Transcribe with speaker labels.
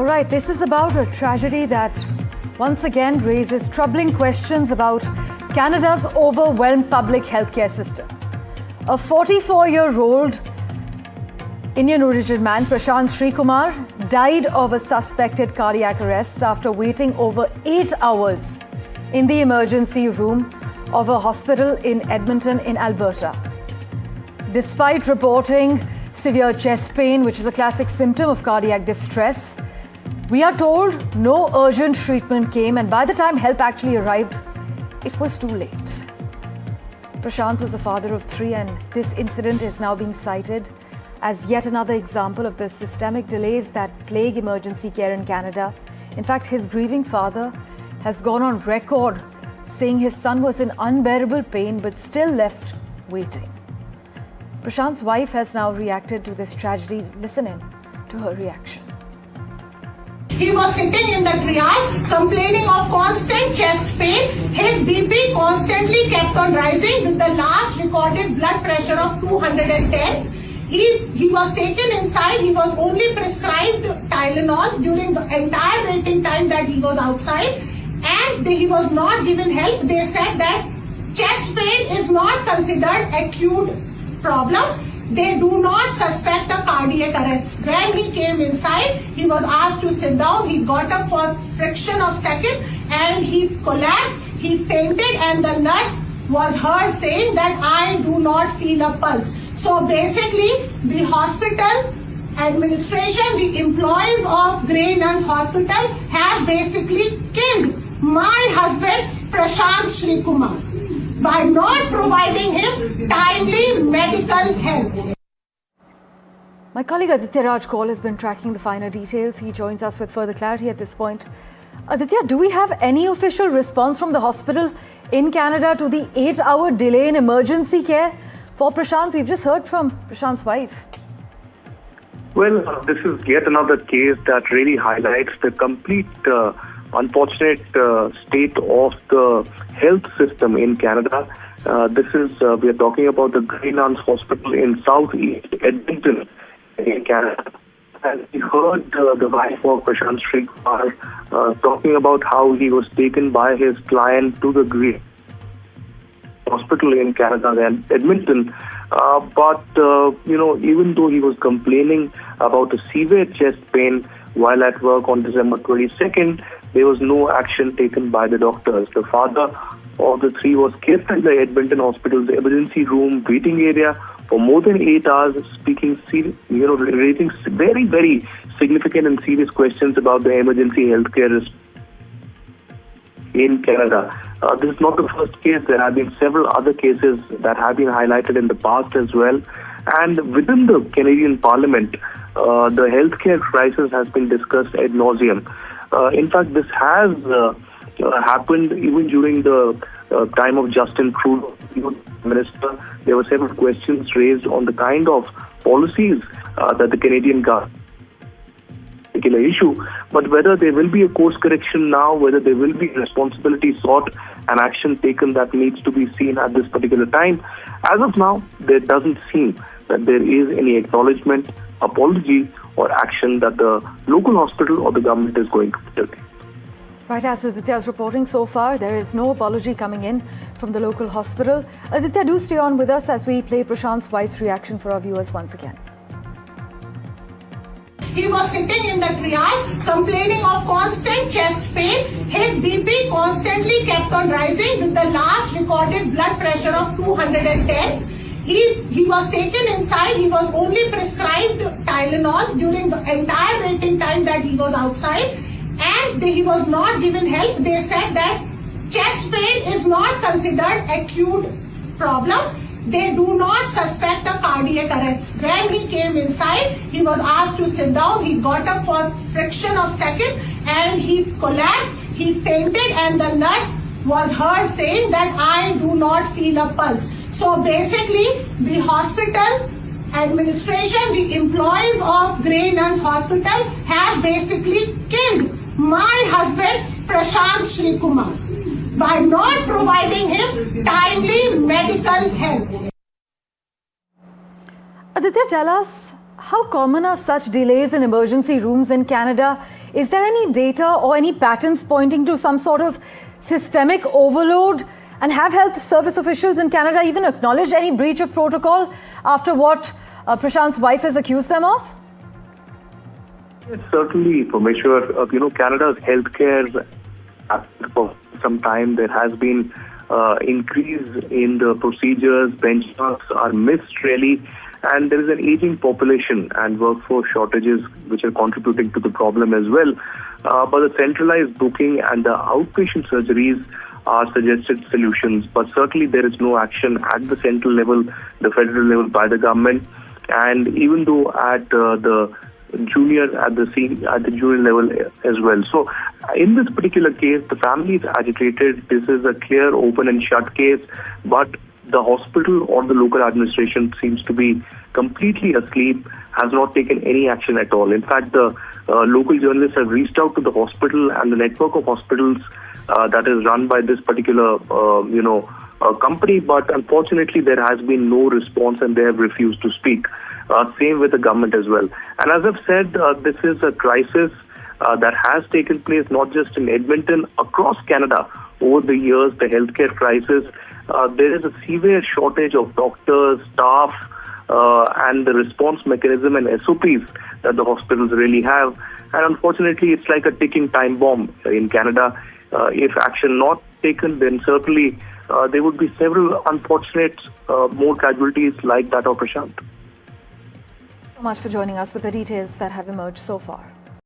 Speaker 1: right, this is about a tragedy that once again raises troubling questions about Canada's overwhelmed public healthcare system. A 44-year-old Indian origin man, Prashant Sreekumar, died of a suspected cardiac arrest after waiting over 8 hours in the emergency room of a hospital in Edmonton in Alberta. Despite reporting severe chest pain, which is a classic symptom of cardiac distress, we are told no urgent treatment came, and by the time help actually arrived, it was too late. Prashant was a father of 3, and this incident is now being cited as yet another example of the systemic delays that plague emergency care in Canada. In fact, his grieving father has gone on record saying his son was in unbearable pain but still left waiting. Prashant's wife has now reacted to this tragedy. Listen in to her reaction.
Speaker 2: He was sitting in the triage complaining of constant chest pain. His BP constantly kept on rising with the last recorded blood pressure of 210. He was taken inside. He was only prescribed Tylenol during the entire waiting time that he was outside, and he was not given help. They said that chest pain is not considered acute problem. They do not suspect a cardiac arrest. When he came inside, he was asked to sit down. He got up for a fraction of seconds and he collapsed. He fainted, and the nurse was heard saying that I do not feel a pulse. So basically, the hospital administration, the employees of Grey Nuns Hospital have basically killed my husband, Prashant Sreekumar, by not providing him timely medical help.
Speaker 1: My colleague Aditya Raj Kaul has been tracking the finer details. He joins us with further clarity at this point. Aditya, do we have any official response from the hospital in Canada to the 8-hour delay in emergency care for Prashant? We've just heard from Prashant's wife.
Speaker 3: Well, this is yet another case that really highlights the complete unfortunate state of the health system in Canada. We are talking about the Grey Nuns Hospital in southeast Edmonton in Canada. And we heard the wife of Prashant Sreekumar talking about how he was taken by his client to the Grey Hospital in Canada and Edmonton. But even though he was complaining about a severe chest pain while at work on December 22nd, there was no action taken by the doctors. The father of the 3 was kept in the Edmonton Hospital's emergency room waiting area for more than 8 hours, raising very, very significant and serious questions about the emergency healthcare in Canada. This is not the first case. There have been several other cases that have been highlighted in the past as well. And within the Canadian Parliament, the healthcare crisis has been discussed ad nauseum. In fact, this has happened even during the time of Justin Trudeau, Minister. There were several questions raised on the kind of policies that the Canadian government particular issue, but whether there will be a course correction now, whether there will be responsibility sought and action taken, that needs to be seen at this particular time. As of now, there doesn't seem that there is any acknowledgement, apology or action that the local hospital or the government is going to take.
Speaker 1: Right, as Aditya is reporting so far, there is no apology coming in from the local hospital. Aditya, do stay on with us as we play Prashant's wife's reaction for our viewers once again.
Speaker 2: He was sitting in the triage complaining of constant chest pain. His BP constantly kept on rising with the last recorded blood pressure of 210. He was taken inside. He was only prescribed Tylenol during the entire waiting time that he was outside, and he was not given help. They said that chest pain is not considered acute problem. They do not suspect a cardiac arrest. When he came inside, he was asked to sit down. He got up for a fraction of seconds and he collapsed. He fainted, and the nurse was heard saying that I do not feel a pulse. So basically, the hospital administration, the employees of Grey Nuns Hospital have basically killed my husband, Prashant Sreekumar, by not providing him timely medical help.
Speaker 1: Aditya, tell us, How common are such delays in emergency rooms in Canada? Is there any data or any patterns pointing to some sort of systemic overload? And have health service officials in Canada even acknowledged any breach of protocol after what Prashant's wife has accused them of?
Speaker 3: Yes, certainly, Parmeshwar. Canada's healthcare, for some time, there has been increase in the procedures, benchmarks are missed really, and there is an aging population and workforce shortages which are contributing to the problem as well. But the centralized booking and the outpatient surgeries are suggested solutions, but certainly there is no action at the central level, the federal level by the government, and even though at the junior level as well. So in this particular case, the family is agitated. This is a clear open and shut case, but the hospital or the local administration seems to be completely asleep, has not taken any action at all. In fact, the local journalists have reached out to the hospital and the network of hospitals that is run by this particular company, but unfortunately there has been no response and they have refused to speak. Same with the government as well. And as I've said, this is a crisis that has taken place not just in Edmonton, across Canada over the years, the healthcare crisis. There is a severe shortage of doctors, staff, and the response mechanism and SOPs that the hospitals really have. And unfortunately, it's like a ticking time bomb in Canada. If action not taken, then certainly there would be several unfortunate more casualties like that of Prashant.
Speaker 1: So much for joining us with the details that have emerged so far.